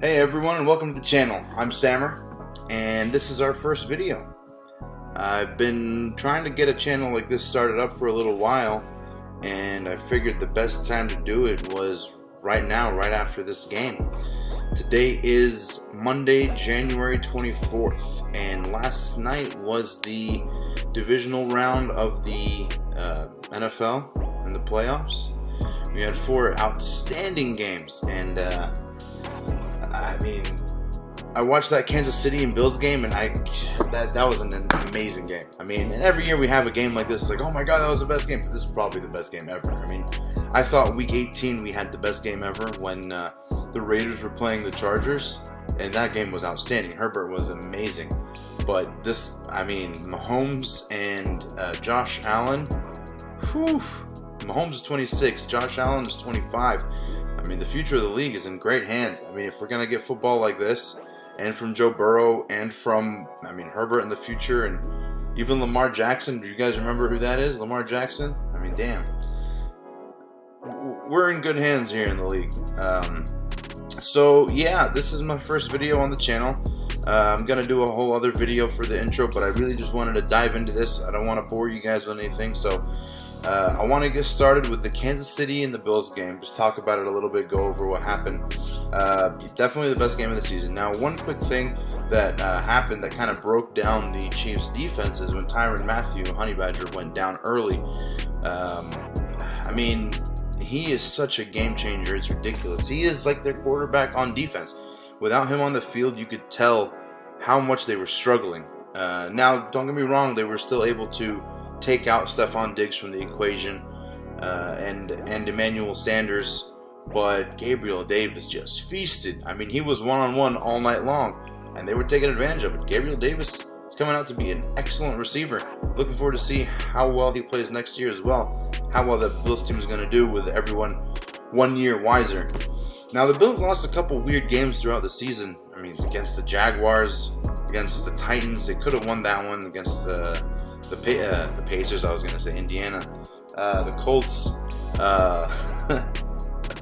Hey everyone, and welcome to the channel. I'm Sammer, and this is our first video. I've been trying to get a channel like this started up for a little while, and I figured the best time to do it was right now, right after this game. Today is Monday, January 24th, and last night was the divisional round of the NFL in the playoffs. We had 4 outstanding games, and I mean, I watched that Kansas City and Bills game, and that was an amazing game. I mean, and every year we have a game like this, it's like, oh my god, that was the best game. But this is probably the best game ever. I mean, I thought Week 18 we had the best game ever when the Raiders were playing the Chargers, and that game was outstanding. Herbert was amazing. But this, I mean, Mahomes and Josh Allen, whew, Mahomes is 26, Josh Allen is 25. I mean, the future of the league is in great hands. I mean, if we're going to get football like this, and from Joe Burrow, and from, I mean, Herbert in the future, and even Lamar Jackson. Do you guys remember who that is? Lamar Jackson? I mean, damn. We're in good hands here in the league. So, yeah, this is my first video on the channel. I'm going to do a whole other video for the intro, but I really just wanted to dive into this. I don't want to bore you guys with anything, so I want to get started with the Kansas City and the Bills game. Just talk about it a little bit, go over what happened. Definitely the best game of the season. Now, one quick thing that happened that kind of broke down the Chiefs' defense is when Tyrann Mathieu, Honey Badger, went down early. I mean, he is such a game changer. It's ridiculous. He is like their quarterback on defense. Without him on the field, you could tell how much they were struggling. Now, don't get me wrong, they were still able to take out Stephon Diggs from the equation and Emmanuel Sanders, but Gabriel Davis just feasted. I mean, he was one-on-one all night long, and they were taking advantage of it. Gabriel Davis is coming out to be an excellent receiver. Looking forward to see how well he plays next year as well, how well the Bills team is going to do with everyone 1 year wiser. Now, the Bills lost a couple weird games throughout the season. I mean, against the Jaguars, against the Titans. They could have won that one against the Pacers. I was going to say Indiana. The Colts.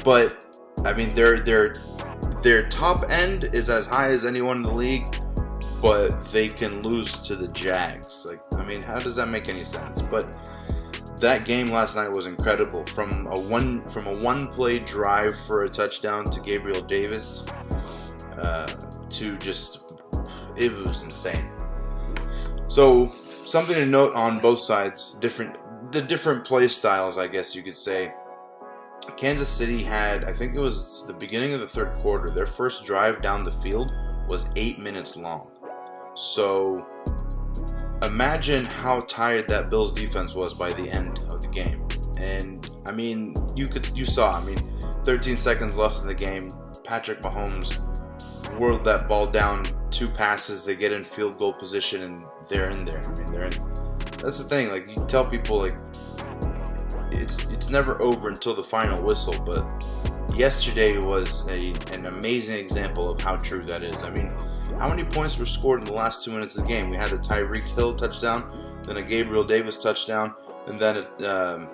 But, I mean, their top end is as high as anyone in the league, but they can lose to the Jags. Like, I mean, how does that make any sense? But that game last night was incredible. From a one-play drive for a touchdown to Gabriel Davis, to just, it was insane. So something to note on both sides, the different play styles, I guess you could say. Kansas City had, I think it was the beginning of the third quarter, their first drive down the field was 8 minutes long. So imagine how tired that Bills defense was by the end of the game. And I mean, you saw, I mean, 13 seconds left in the game, Patrick Mahomes whirled that ball down, 2 passes, they get in field goal position, and they're in there. I mean, they're in. That's the thing, like, you tell people, like, it's never over until the final whistle, but yesterday was an amazing example of how true that is. I mean, how many points were scored in the last 2 minutes of the game? We had a Tyreek Hill touchdown, then a Gabriel Davis touchdown, and then a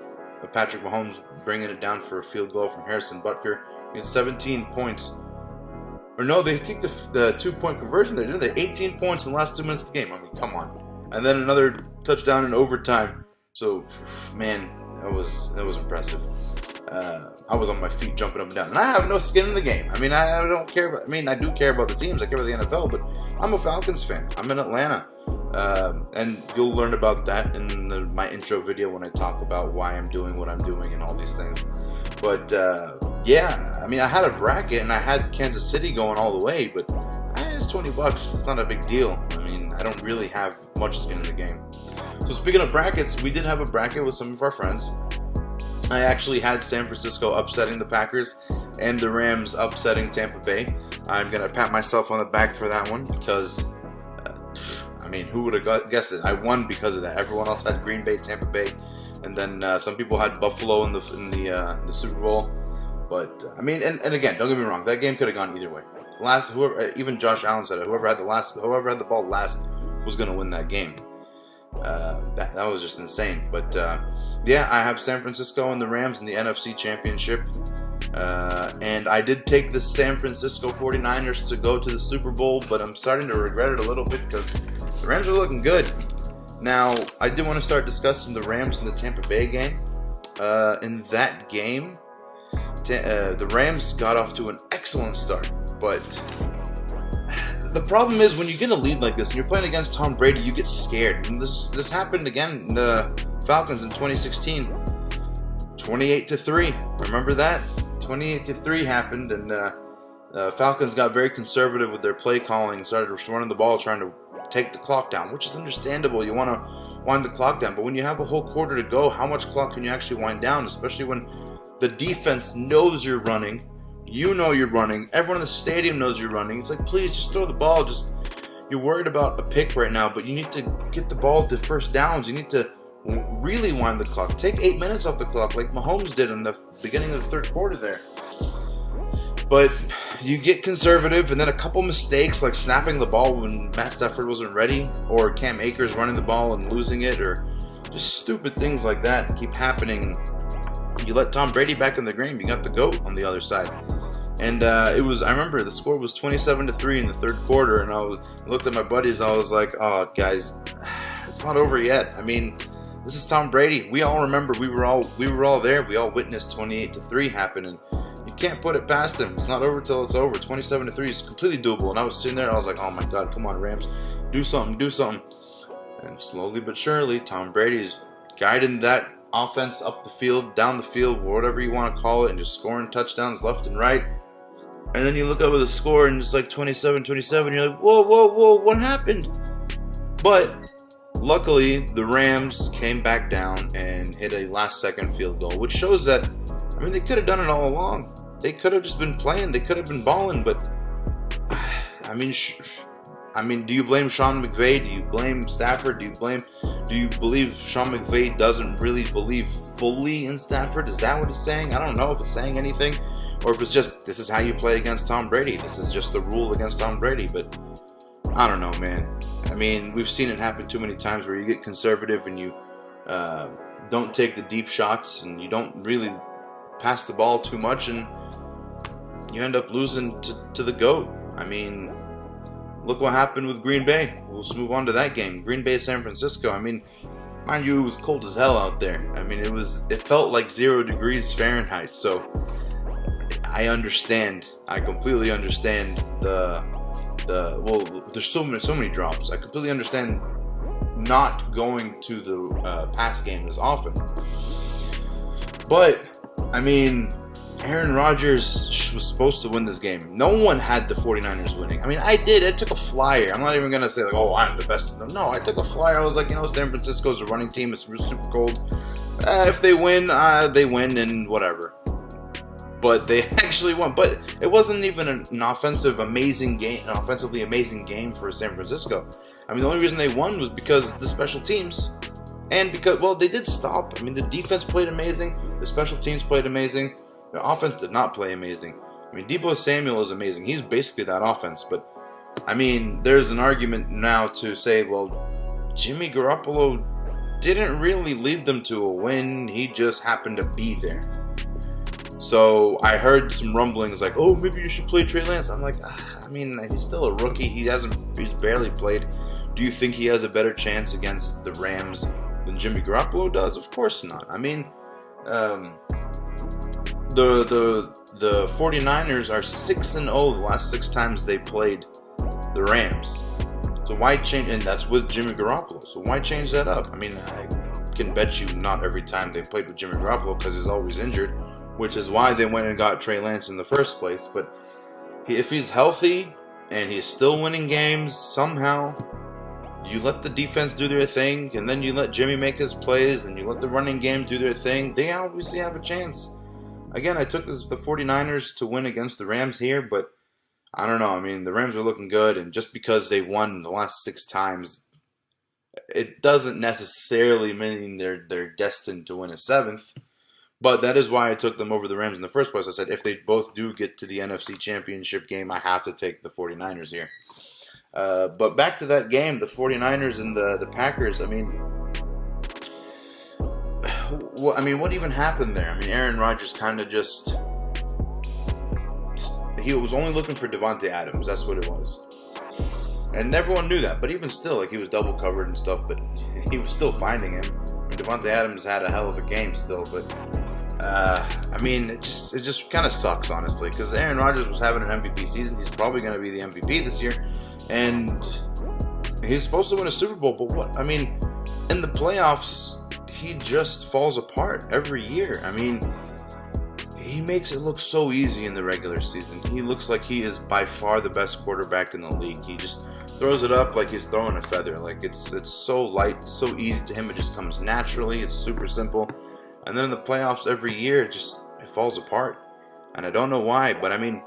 Patrick Mahomes bringing it down for a field goal from Harrison Butker. We had 17 points. Or no, they kicked the 2-point conversion there, didn't they? 18 points in the last 2 minutes of the game. I mean, come on. And then another touchdown in overtime. So, man, that was impressive. I was on my feet jumping up and down. And I have no skin in the game. I mean, I don't care about, I mean, I do care about the teams. I care about the NFL, but I'm a Falcons fan. I'm in Atlanta. And you'll learn about that in my intro video when I talk about why I'm doing what I'm doing and all these things. But, yeah, I mean, I had a bracket and I had Kansas City going all the way, but it's $20. It's not a big deal. I mean, I don't really have much skin in the game. So speaking of brackets, we did have a bracket with some of our friends. I actually had San Francisco upsetting the Packers and the Rams upsetting Tampa Bay. I'm going to pat myself on the back for that one because, I mean, who would have guessed it? I won because of that. Everyone else had Green Bay, Tampa Bay, and then some people had Buffalo in the Super Bowl. But, I mean, and again, don't get me wrong, that game could have gone either way. Even Josh Allen said it, whoever had the ball last was going to win that game. That was just insane. But yeah, I have San Francisco and the Rams in the NFC Championship. And I did take the San Francisco 49ers to go to the Super Bowl, but I'm starting to regret it a little bit because the Rams are looking good. Now, I did want to start discussing the Rams and the Tampa Bay game. In that game, the Rams got off to an excellent start, but the problem is when you get a lead like this and you're playing against Tom Brady, you get scared. And this happened again in the Falcons in 2016, 28-3. Remember that? 28-3 happened, and Falcons got very conservative with their play calling, started running the ball, trying to take the clock down, which is understandable. You want to wind the clock down, but when you have a whole quarter to go, how much clock can you actually wind down, especially when the defense knows you're running, you know you're running, everyone in the stadium knows you're running. It's like, please, just throw the ball. You're worried about a pick right now, but you need to get the ball to first downs. You need to really wind the clock. Take 8 minutes off the clock like Mahomes did in the beginning of the third quarter there. But you get conservative, and then a couple mistakes like snapping the ball when Matt Stafford wasn't ready, or Cam Akers running the ball and losing it, or just stupid things like that keep happening. You let Tom Brady back in the game. You got the GOAT on the other side. And I remember the score was 27-3 in the third quarter, and I looked at my buddies. I was like, oh, guys, it's not over yet. I mean, this is Tom Brady. We all remember. We were all there. We all witnessed 28-3 happen, and you can't put it past him. It's not over till it's over. 27-3 is completely doable. And I was sitting there. I was like, oh my God, come on, Rams, do something. And slowly but surely, Tom Brady's guiding that offense up the field, down the field, whatever you want to call it, and just scoring touchdowns left and right. And then you look over the score and it's like 27-27. You're like, whoa, what happened? But luckily, the Rams came back down and hit a last-second field goal, which shows that, I mean, they could have done it all along. They could have just been playing. They could have been balling. But, I mean, do you blame Sean McVay? Do you blame Stafford? Do you believe Sean McVay doesn't really believe fully in Stafford? Is that what it's saying? I don't know if it's saying anything, or if it's just, this is how you play against Tom Brady. This is just the rule against Tom Brady. But I don't know, man. I mean, we've seen it happen too many times where you get conservative and you don't take the deep shots and you don't really pass the ball too much, and you end up losing to the GOAT. I mean, look what happened with Green Bay. We'll just move on to that game. Green Bay, San Francisco. I mean, mind you, it was cold as hell out there. I mean, it felt like 0 degrees Fahrenheit. So I understand. I completely understand well, there's so many drops. I completely understand not going to the pass game as often. But I mean, Aaron Rodgers was supposed to win this game. No one had the 49ers winning. I mean, I did. I took a flyer. I'm not even going to say, like, oh, I'm the best of them. No, I took a flyer. I was like, San Francisco's a running team. It's super cold. If they win, they win and whatever. But they actually won. But it wasn't even an offensively amazing game for San Francisco. I mean, the only reason they won was because of the special teams. And because, well, they did stop. I mean, the defense played amazing. The special teams played amazing. The offense did not play amazing. I mean, Deebo Samuel is amazing. He's basically that offense. But, I mean, there's an argument now to say, well, Jimmy Garoppolo didn't really lead them to a win. He just happened to be there. So I heard some rumblings like, oh, maybe you should play Trey Lance. I'm like, I mean, he's still a rookie. He's barely played. Do you think he has a better chance against the Rams than Jimmy Garoppolo does? Of course not. I mean, the 49ers are 6-0 the last 6 times they played the Rams. So why change? And that's with Jimmy Garoppolo. So why change that up? I mean, I can bet you not every time they played with Jimmy Garoppolo because he's always injured, which is why they went and got Trey Lance in the first place. But if he's healthy and he's still winning games somehow, you let the defense do their thing, and then you let Jimmy make his plays, and you let the running game do their thing, they obviously have a chance. Again, I took the 49ers to win against the Rams here, but I don't know. I mean, the Rams are looking good, and just because they won the last 6 times, it doesn't necessarily mean they're destined to win a 7th. But that is why I took them over the Rams in the first place. I said if they both do get to the NFC Championship game, I have to take the 49ers here. But back to that game, the 49ers and the Packers, I mean, what even happened there? I mean, Aaron Rodgers kind of just he was only looking for Devontae Adams. That's what it was. And everyone knew that. But even still, like, he was double covered and stuff, but he was still finding him. I mean, Devontae Adams had a hell of a game still, but I mean, it just kind of sucks, honestly, because Aaron Rodgers was having an MVP season. He's probably going to be the MVP this year, and he's supposed to win a Super Bowl. But what? I mean, in the playoffs, he just falls apart every year. I mean, he makes it look so easy in the regular season. He looks like he is by far the best quarterback in the league. He just throws it up like he's throwing a feather. Like, it's so light, so easy to him. It just comes naturally. It's super simple. And then in the playoffs every year, it falls apart. And I don't know why, but I mean,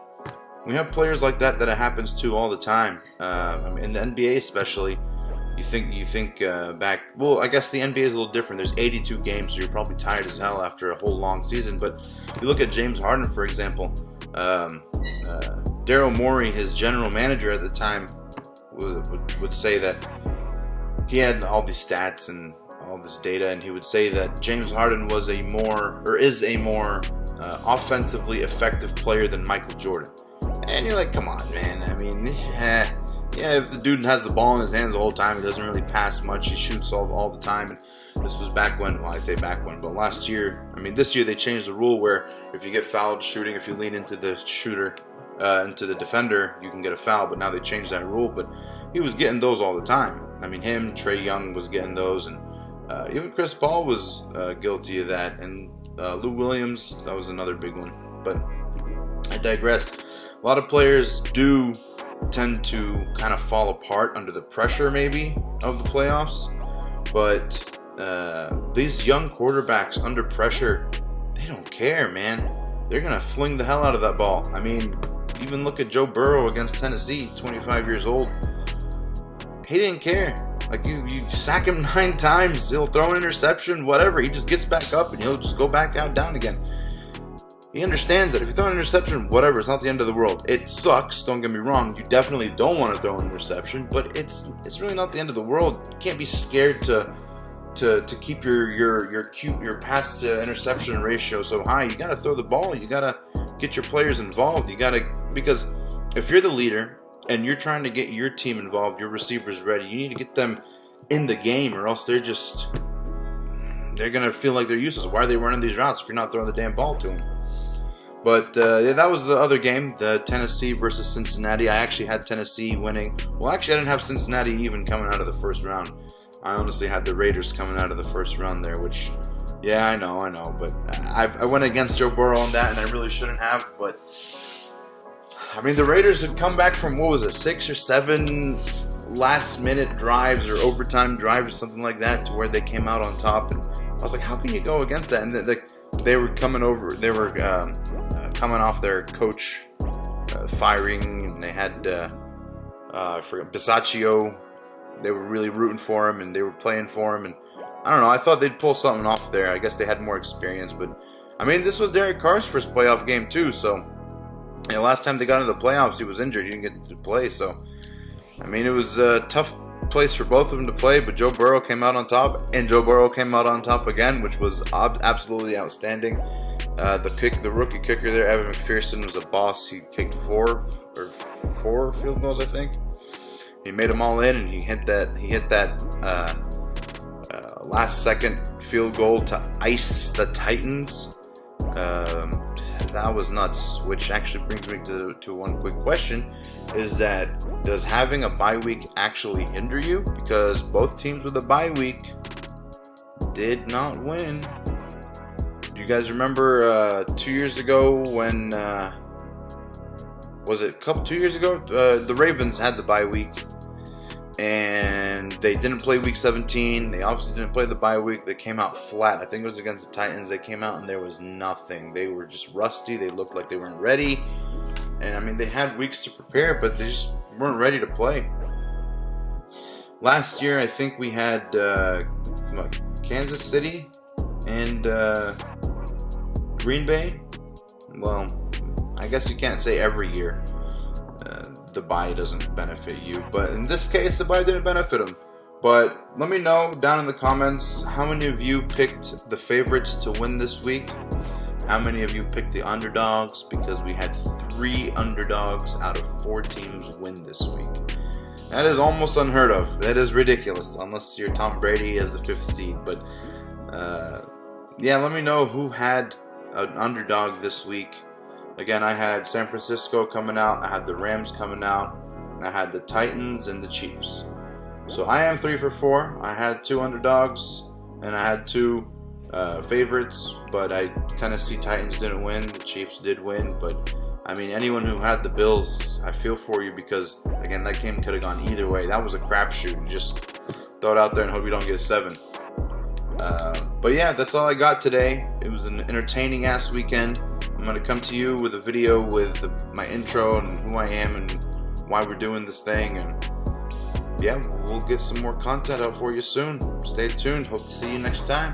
we have players like that it happens to all the time. I mean, in the NBA especially, you think back. Well, I guess the NBA is a little different. There's 82 games, so you're probably tired as hell after a whole long season. But you look at James Harden, for example. Daryl Morey, his general manager at the time, would say that he had all these stats and all this data, and he would say that James Harden is a more offensively effective player than Michael Jordan. And you're like, come on, man. I mean, yeah, if the dude has the ball in his hands the whole time, he doesn't really pass much. He shoots all the time. And this was back when, well, I say back when, but last year, I mean, this year they changed the rule where if you get fouled shooting, if you lean into the shooter, into the defender, you can get a foul. But now they changed that rule. But he was getting those all the time. I mean, Trae Young was getting those, and even Chris Paul was guilty of that, and Lou Williams, that was another big one. But I digress. A lot of players do tend to kind of fall apart under the pressure, maybe, of the playoffs. But these young quarterbacks under pressure, they don't care, man. They're going to fling the hell out of that ball. I mean, even look at Joe Burrow against Tennessee, 25 years old. He didn't care. Like, you sack him 9 times, he'll throw an interception, whatever. He just gets back up and he'll just go back out down again. He understands that if you throw an interception, whatever, it's not the end of the world. It sucks, don't get me wrong. You definitely don't want to throw an interception, but it's really not the end of the world. You can't be scared to keep your pass to interception ratio so high. You got to throw the ball. You got to get your players involved. Because if you're the leader and you're trying to get your team involved, your receivers ready, you need to get them in the game, or else they're going to feel like they're useless. Why are they running these routes if you're not throwing the damn ball to them? But yeah, that was the other game, the Tennessee versus Cincinnati. I actually had Tennessee winning. Well, actually, I didn't have Cincinnati even coming out of the first round. I honestly had the Raiders coming out of the first round there, which, yeah, I know. But I went against Joe Burrow on that, and I really shouldn't have. But, I mean, the Raiders had come back from, 6 or 7 last-minute drives or overtime drives or something like that, to where they came out on top. And I was like, how can you go against that? And they were coming over. They were coming off their coach firing, and they had Bisaccio. They were really rooting for him, and they were playing for him. And I don't know. I thought they'd pull something off there. I guess they had more experience, but I mean, this was Derek Carr's first playoff game too. So, last time they got into the playoffs, he was injured. He didn't get to play. So, I mean, it was a tough place for both of them to play, but Joe Burrow came out on top, and Joe Burrow came out on top again, which was absolutely outstanding. The rookie kicker there, Evan McPherson, was a boss. He kicked 4 field goals, I think. He made them all in, and he hit that last second field goal to ice the Titans. That was nuts, which actually brings me to one quick question, is that does having a bye week actually hinder you? Because both teams with a bye week did not win. Do you guys remember 2 years ago when, was it 2 years ago? The Ravens had the bye week, and they didn't play week 17. They obviously didn't play the bye week. They came out flat. I think it was against the Titans. They came out and there was nothing. They were just rusty. They looked like they weren't ready. And I mean, they had weeks to prepare, but they just weren't ready to play. Last year, I think we had Kansas City and Green Bay. Well, I guess you can't say every year the bye doesn't benefit you, but in this case, the bye didn't benefit them. But let me know down in the comments how many of you picked the favorites to win this week. How many of you picked the underdogs? Because we had 3 underdogs out of 4 teams win this week. That is almost unheard of. That is ridiculous, unless you're Tom Brady as the 5th seed. But yeah, let me know who had an underdog this week. Again, I had San Francisco coming out, I had the Rams coming out, and I had the Titans and the Chiefs. So I am 3 for 4. I had 2 underdogs, and I had 2 favorites, but Tennessee Titans didn't win. The Chiefs did win, but I mean, anyone who had the Bills, I feel for you because, again, that game could have gone either way. That was a crapshoot. You just throw it out there and hope you don't get a 7. But yeah, that's all I got today. It was an entertaining-ass weekend. I'm going to come to you with a video with my intro and who I am and why we're doing this thing. And yeah, we'll get some more content out for you soon. Stay tuned. Hope to see you next time.